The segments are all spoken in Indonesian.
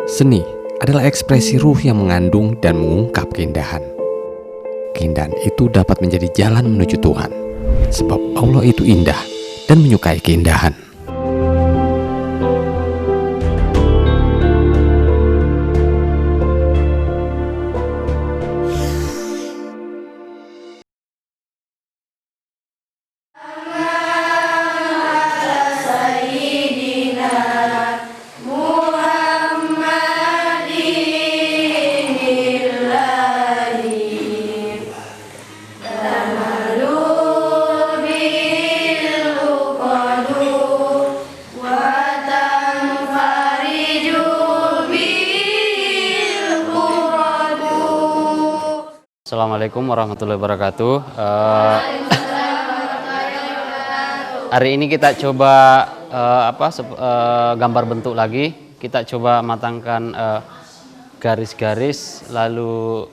Seni adalah ekspresi ruh yang mengandung dan mengungkap keindahan. Keindahan itu dapat menjadi jalan menuju Tuhan, sebab Allah itu indah dan menyukai keindahan. Assalamualaikum warahmatullahi wabarakatuh. Hari ini kita coba gambar bentuk lagi. Kita coba matangkan garis-garis, lalu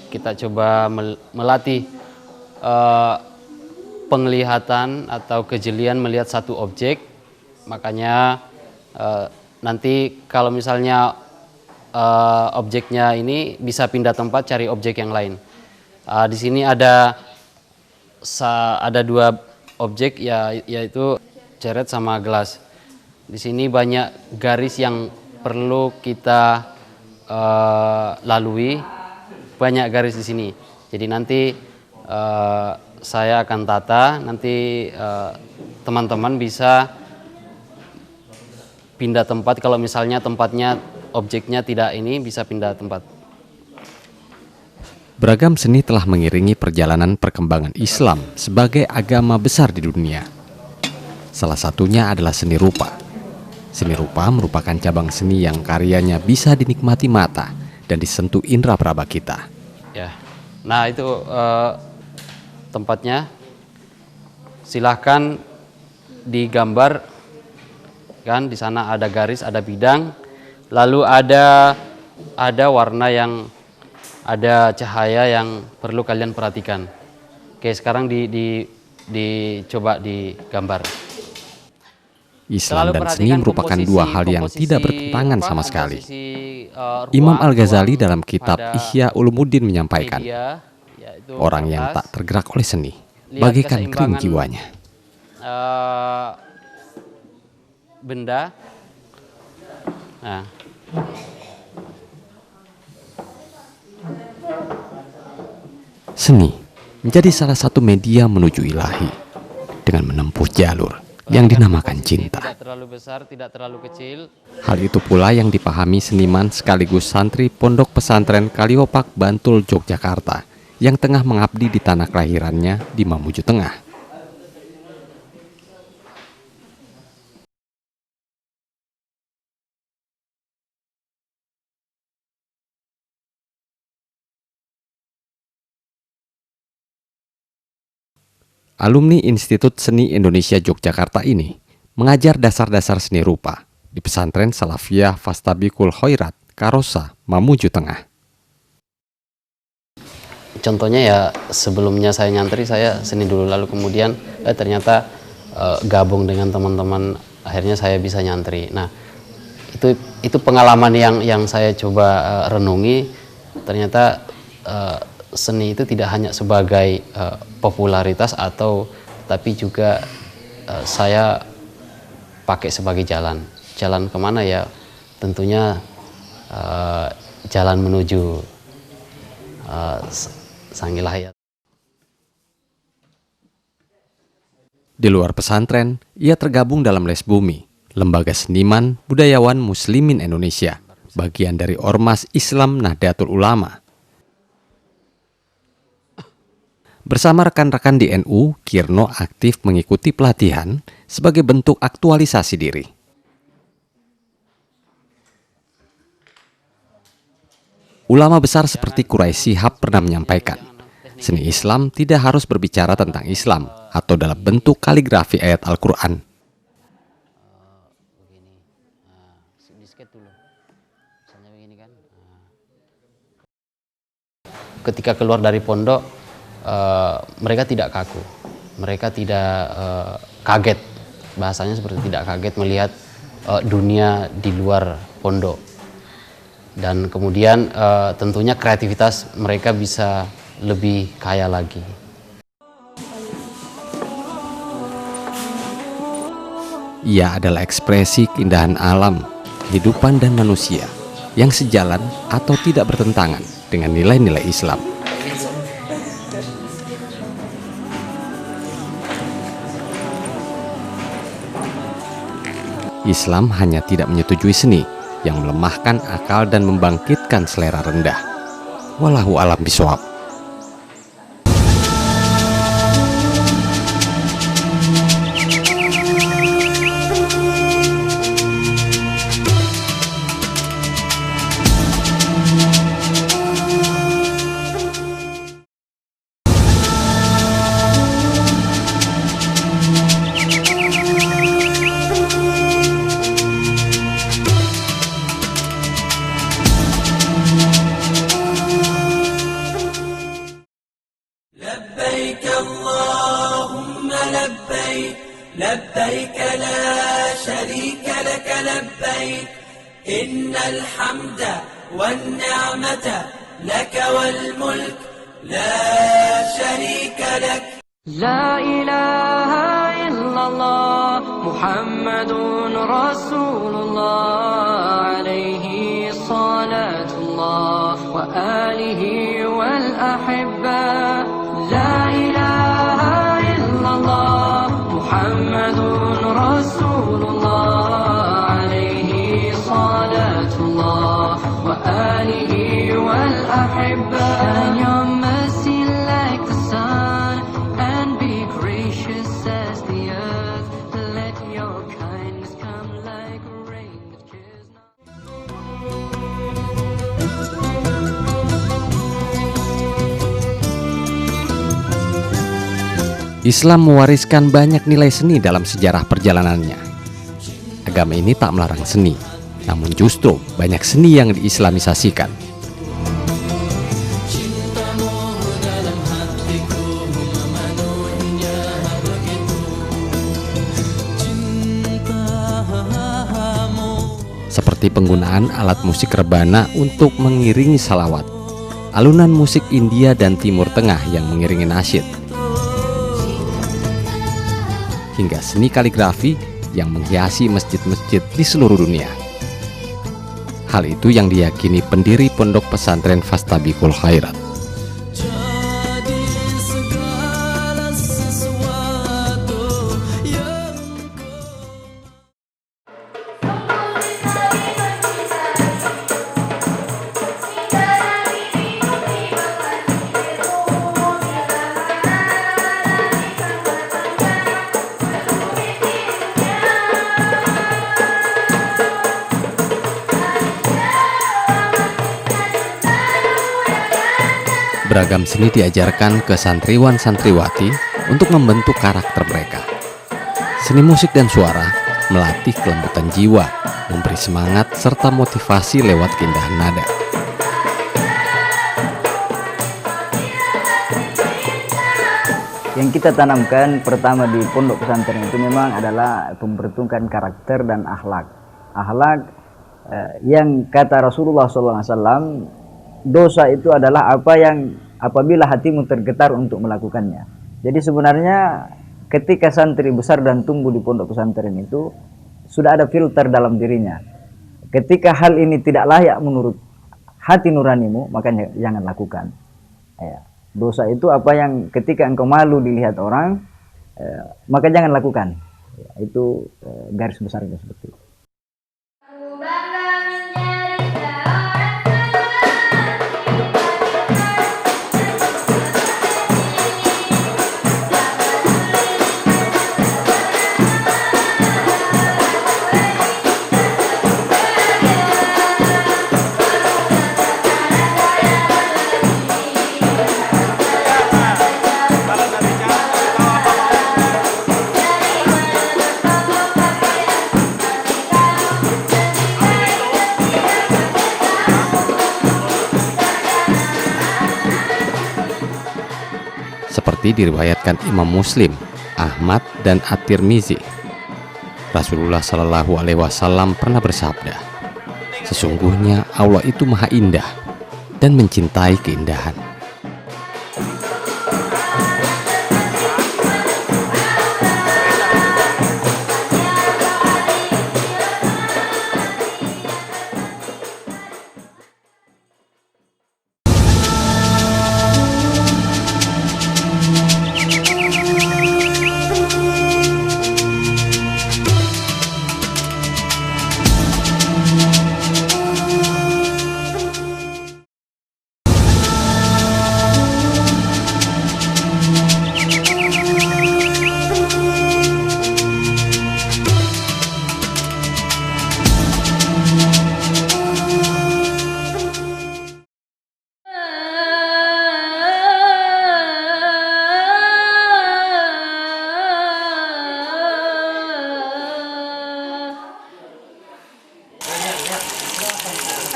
kita coba melatih penglihatan atau kejelian melihat satu objek. Makanya nanti kalau misalnya objeknya ini bisa pindah tempat, cari objek yang lain. Di sini ada dua objek, yaitu ceret sama gelas. Di sini banyak garis yang perlu kita lalui, banyak garis di sini. Jadi nanti saya akan tata, nanti teman-teman bisa pindah tempat. Kalau misalnya objeknya tidak ini, bisa pindah tempat. Beragam seni telah mengiringi perjalanan perkembangan Islam sebagai agama besar di dunia. Salah satunya adalah seni rupa. Seni rupa merupakan cabang seni yang karyanya bisa dinikmati mata dan disentuh indera peraba kita. Ya, nah itu tempatnya. Silahkan digambar, kan? Di sana ada garis, ada bidang. Lalu ada warna yang ada cahaya yang perlu kalian perhatikan. Oke, sekarang dicoba digambar. Islam dan seni merupakan dua hal yang tidak bertentangan sama sekali. Imam Al-Ghazali dalam kitab Ihya Ulumuddin menyampaikan, orang yang tak tergerak oleh seni bagaikan kering jiwanya. Benda. Nah. Seni menjadi salah satu media menuju ilahi dengan menempuh jalur yang dinamakan cinta. Tidak terlalu besar, tidak terlalu kecil. Hal itu pula yang dipahami seniman sekaligus santri Pondok Pesantren Kaliopak, Bantul, Yogyakarta yang tengah mengabdi di tanah kelahirannya di Mamuju Tengah. Alumni Institut Seni Indonesia Yogyakarta ini mengajar dasar-dasar seni rupa di pesantren Salafiyah Fastabiqul Khairat, Karosa, Mamuju Tengah. Contohnya ya, sebelumnya saya nyantri, saya seni dulu, lalu kemudian ternyata gabung dengan teman-teman, akhirnya saya bisa nyantri. Nah, itu pengalaman yang saya coba renungi. Ternyata seni itu tidak hanya sebagai popularitas tapi juga saya pakai sebagai jalan kemana ya, tentunya jalan menuju sang ilahiyat. Di luar pesantren, ia tergabung dalam Les Bumi, lembaga seniman budayawan Muslimin Indonesia, bagian dari Ormas Islam Nahdlatul Ulama. Bersama rekan-rekan di NU, Kirno aktif mengikuti pelatihan sebagai bentuk aktualisasi diri. Ulama besar seperti Quraisy Shihab pernah menyampaikan, seni Islam tidak harus berbicara tentang Islam atau dalam bentuk kaligrafi ayat Al-Quran. Ketika keluar dari pondok, mereka tidak kaku, mereka tidak kaget bahasanya seperti tidak kaget melihat dunia di luar pondok. Dan kemudian tentunya kreativitas mereka bisa lebih kaya lagi. Ia adalah ekspresi keindahan alam, kehidupan dan manusia yang sejalan atau tidak bertentangan dengan nilai-nilai Islam. Islam hanya tidak menyetujui seni yang melemahkan akal dan membangkitkan selera rendah. Wallahu a'lam bishawab. لبيك اللهم لبيك لبيك لا شريك لك لبيك إن الحمد والنعمة لك والملك لا شريك لك لا إله إلا الله محمد رسول الله عليه صلاة الله وآله والأحبة لا إله إلا الله محمد رسول الله عليه صلاة الله وآله والأحبة And your mercy like the sun and be gracious as the earth. Let your kindness come like rain that cares not. Islam mewariskan banyak nilai seni dalam sejarah perjalanannya. Agama ini tak melarang seni, namun justru banyak seni yang diislamisasikan. Seperti penggunaan alat musik rebana untuk mengiringi salawat, alunan musik India dan Timur Tengah yang mengiringi nasyid, hingga seni kaligrafi yang menghiasi masjid-masjid di seluruh dunia. Hal itu yang diyakini pendiri pondok pesantren Fastabiqul Khairat. Beragam seni diajarkan ke santriwan-santriwati untuk membentuk karakter mereka. Seni musik dan suara melatih kelembutan jiwa, memberi semangat serta motivasi lewat keindahan nada. Yang kita tanamkan pertama di pondok pesantren itu memang adalah pembentukan karakter dan akhlak. Akhlak yang kata Rasulullah SAW, dosa itu adalah apa yang apabila hatimu tergetar untuk melakukannya. Jadi sebenarnya ketika santri besar dan tumbuh di pondok pesantren itu sudah ada filter dalam dirinya. Ketika hal ini tidak layak menurut hati nuranimu, maka jangan lakukan. Ya. Dosa itu apa yang ketika engkau malu dilihat orang, maka jangan lakukan. Ya, itu garis besarnya seperti itu. Seperti diriwayatkan Imam Muslim, Ahmad, dan At-Tirmizi, Rasulullah Shallallahu Alaihi Wasallam pernah bersabda, sesungguhnya Allah itu maha indah dan mencintai keindahan.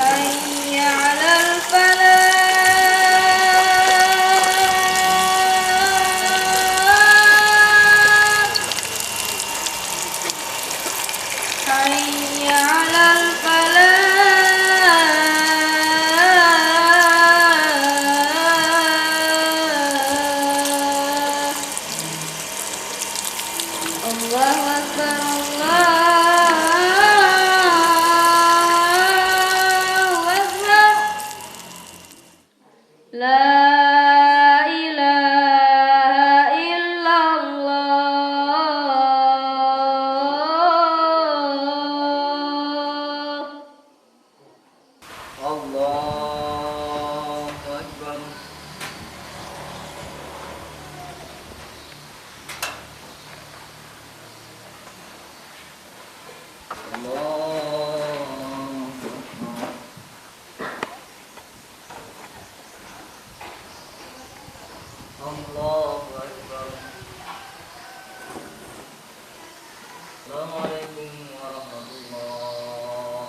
حي على الفلاح حي على الفلاح الله أكبر الله أكبر لا إله إلا الله الله أكبر. الله أكبر. السلام عليكم ورحمة الله.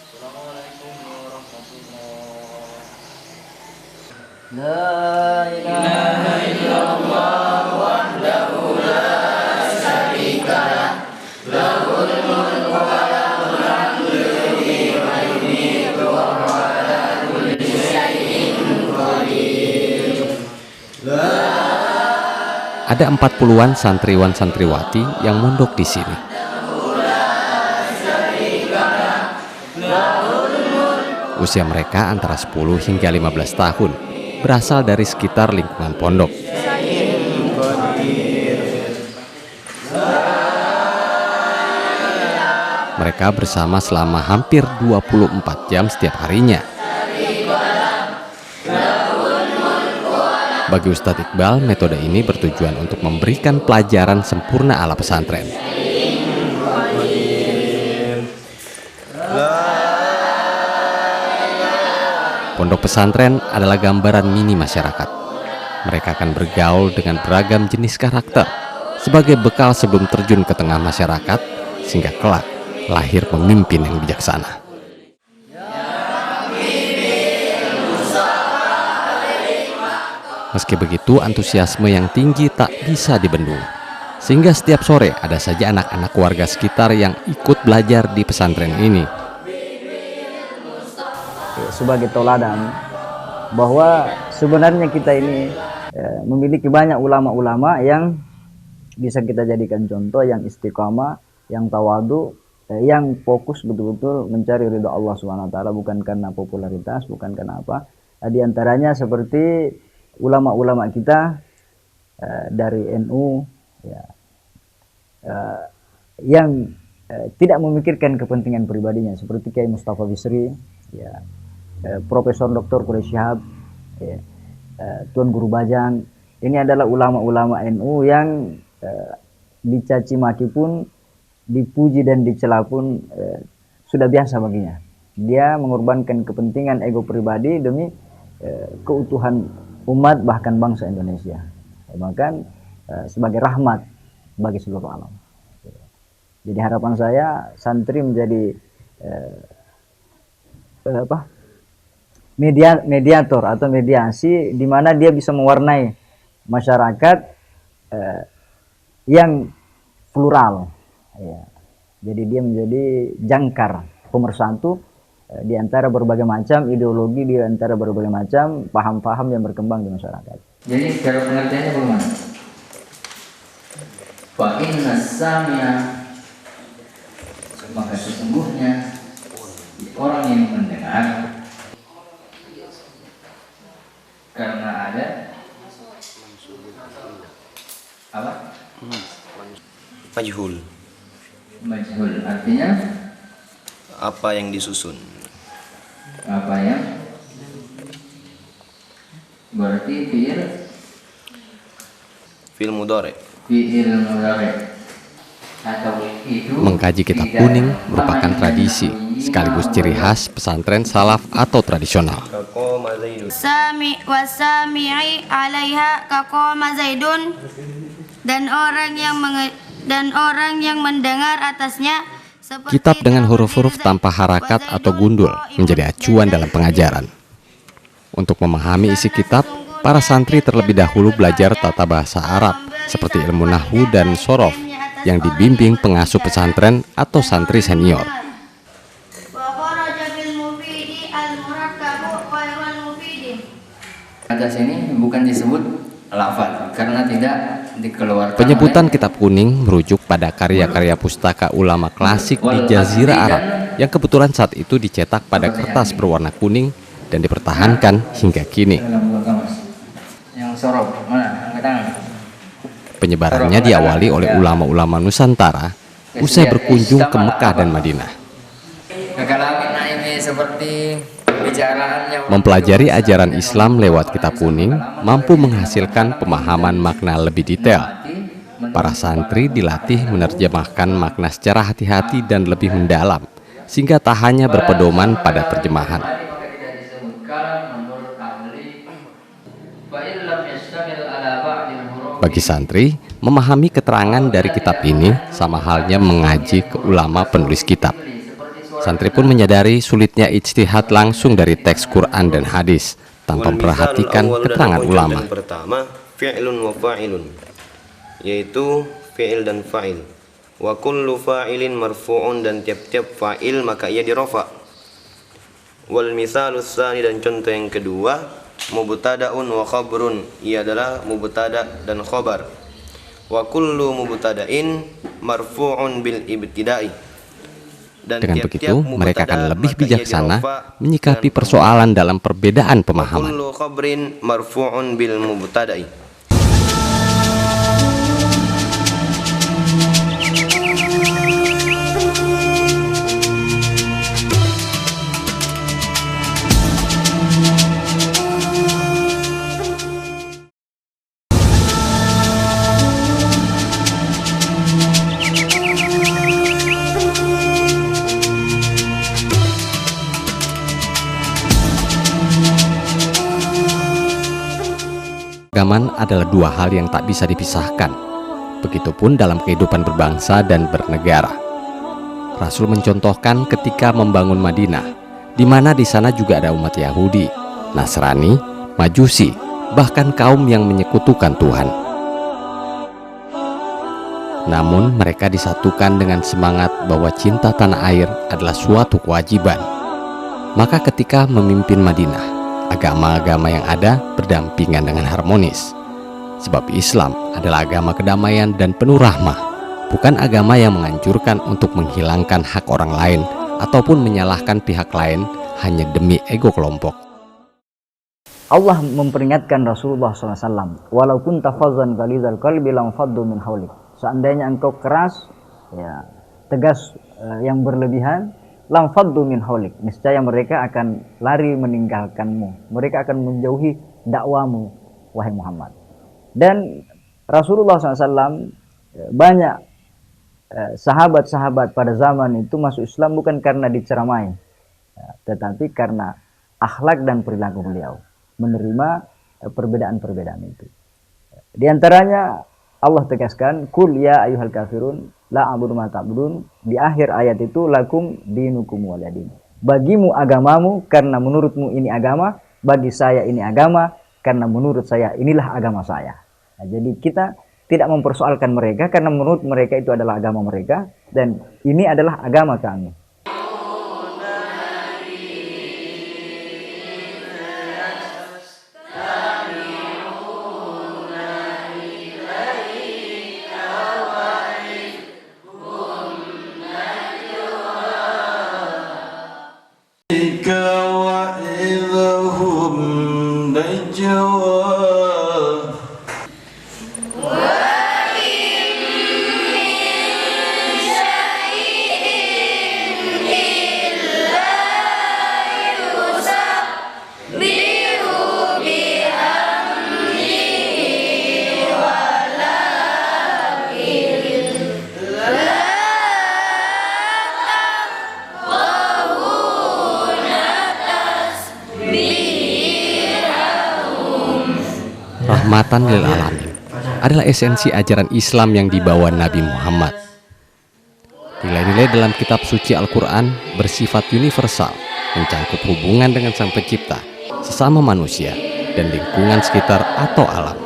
السلام عليكم ورحمة الله. لا إله إلا الله وحده لا شريك له له الملك وله الحمد يحيي ويميت وهو على كل شيء قدير. Ada 40-an santriwan-santriwati yang mondok di sini. Usia mereka antara 10 hingga 15 tahun, berasal dari sekitar lingkungan pondok. Mereka bersama selama hampir 24 jam setiap harinya. Bagi Ustadz Iqbal, metode ini bertujuan untuk memberikan pelajaran sempurna ala pesantren. Pondok pesantren adalah gambaran mini masyarakat. Mereka akan bergaul dengan beragam jenis karakter sebagai bekal sebelum terjun ke tengah masyarakat, sehingga kelak lahir pemimpin yang bijaksana. Meski begitu, antusiasme yang tinggi tak bisa dibendung. Sehingga setiap sore ada saja anak-anak warga sekitar yang ikut belajar di pesantren ini. Sebagai toladan bahwa sebenarnya kita ini memiliki banyak ulama-ulama yang bisa kita jadikan contoh, yang istiqamah, yang tawadu, yang fokus betul-betul mencari ridha Allah SWT, bukan karena popularitas, bukan karena apa. Di antaranya seperti ulama-ulama kita dari NU, ya, yang tidak memikirkan kepentingan pribadinya, seperti Kiai Mustafa Bisri, ya, Profesor Dr. Quraish Shihab, ya, Tuan Guru Bajang. Ini adalah ulama-ulama NU yang dicaci maki pun, dipuji dan dicela pun sudah biasa baginya. Dia mengorbankan kepentingan ego pribadi demi keutuhan umat, bahkan bangsa Indonesia, bahkan sebagai rahmat bagi seluruh alam. Jadi harapan saya santri menjadi mediator atau mediasi, di mana dia bisa mewarnai masyarakat yang plural. Ya. Jadi dia menjadi jangkar pemersatu di antara berbagai macam ideologi, di antara berbagai macam paham-paham yang berkembang di masyarakat. Jadi cara pengertiannya bagaimana? Fa inna samia, maka sesungguhnya orang yang mendengar karena ada apa? Majhul, Majhul, artinya apa yang disusun. apa yang berarti Fil mudhari. fi'il mudhari atau itu Mengkaji kitab kuning merupakan tradisi sekaligus ciri khas pesantren salaf atau tradisional. Kaqama Zaidun. Wasami'i alaiha kaqama Zaidun, dan orang yang mendengar atasnya seperti Kitab dengan huruf-huruf tanpa harakat atau gundul menjadi acuan dalam pengajaran. Untuk memahami isi kitab, para santri terlebih dahulu belajar tata bahasa Arab seperti ilmu nahwu dan sorof yang dibimbing pengasuh pesantren atau santri senior. atas ini bukan disebut lafaz karena tidak dikeluarkan. Penyebutan kitab kuning merujuk pada karya-karya pustaka ulama klasik di Jazirah Arab yang kebetulan saat itu dicetak pada kertas berwarna kuning dan dipertahankan hingga kini. Yang sorof mana? Angkat tangan. Penyebarannya diawali oleh ulama-ulama Nusantara usai berkunjung ke Mekah dan Madinah. Kekalamin ini seperti pembicaraannya. Mempelajari ajaran Islam lewat kitab kuning mampu menghasilkan pemahaman makna lebih detail. Para santri dilatih menerjemahkan makna secara hati-hati dan lebih mendalam, sehingga tak hanya berpedoman pada terjemahan. Bagi santri, memahami keterangan dari kitab ini sama halnya mengaji ke ulama penulis kitab. Santri pun menyadari sulitnya ijtihad langsung dari teks Quran dan hadis tanpa memperhatikan keterangan ulama. Yang pertama, fi'lun wa fa'ilun, yaitu fi'il dan fa'il. Wa kullu fa'ilin marfu'un, dan tiap-tiap fa'il maka ia dirofa. Wal misalus tsani, dan contoh yang kedua, mubtada'un wa khabarun, ia adalah mubtada' dan khabar. Wa kullu mubtada'in marfu'un bil ibtida'i. Dengan begitu, mereka akan lebih bijaksana menyikapi persoalan dalam perbedaan pemahaman. Kullu khabrin marfu'un bil mubtada'i. Keagamaan adalah dua hal yang tak bisa dipisahkan. Begitupun dalam kehidupan berbangsa dan bernegara. Rasul mencontohkan ketika membangun Madinah, di mana di sana juga ada umat Yahudi, Nasrani, Majusi, bahkan kaum yang menyekutukan Tuhan. Namun mereka disatukan dengan semangat bahwa cinta tanah air adalah suatu kewajiban. Maka ketika memimpin Madinah, agama-agama yang ada berdampingan dengan harmonis. Sebab Islam adalah agama kedamaian dan penuh rahmah, bukan agama yang menganjurkan untuk menghilangkan hak orang lain ataupun menyalahkan pihak lain hanya demi ego kelompok. Allah memperingatkan Rasulullah SAW, walaupun tafazan ghalizal qalbi lam faddu min haulik. Seandainya engkau keras, ya, tegas, yang berlebihan, lam faddu min haulik, niscaya mereka akan lari meninggalkanmu, mereka akan menjauhi dakwamu, wahai Muhammad. Dan Rasulullah SAW, banyak sahabat-sahabat pada zaman itu masuk Islam bukan karena diceramai, tetapi karena akhlak dan perilaku beliau, menerima perbedaan-perbedaan itu. Di antaranya Allah tegaskan, kul ya ayyuhal kafirun la a'budu ma ta'budun. Di akhir ayat itu, lakum dinukum waliyadin. Bagimu agamamu karena menurutmu ini agama, bagi saya ini agama karena menurut saya inilah agama saya. Nah, jadi kita tidak mempersoalkan mereka karena menurut mereka itu adalah agama mereka dan ini adalah agama kami. Rahmatan lil alamin adalah esensi ajaran Islam yang dibawa Nabi Muhammad. Nilai-nilai dalam kitab suci Al-Quran bersifat universal, mencangkup hubungan dengan Sang Pencipta, sesama manusia, dan lingkungan sekitar atau alam.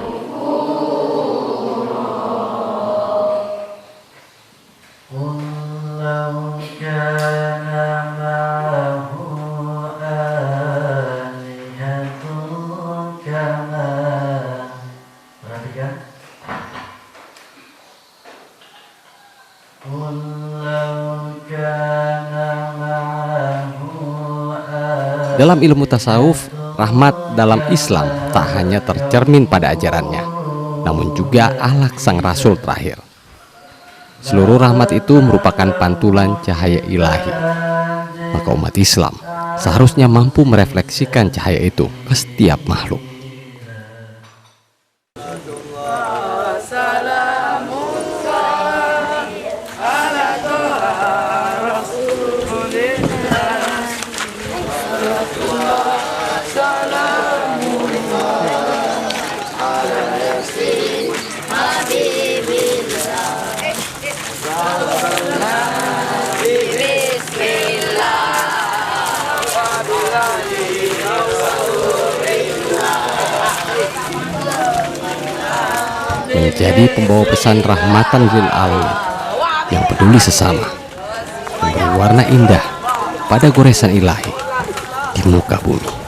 Dalam ilmu tasawuf, rahmat dalam Islam tak hanya tercermin pada ajarannya, namun juga akhlak sang Rasul terakhir. Seluruh rahmat itu merupakan pantulan cahaya ilahi. Maka umat Islam seharusnya mampu merefleksikan cahaya itu ke setiap makhluk. Menjadi pembawa pesan rahmatan lil alamin yang peduli sesama, memberi warna indah pada goresan ilahi di muka bumi.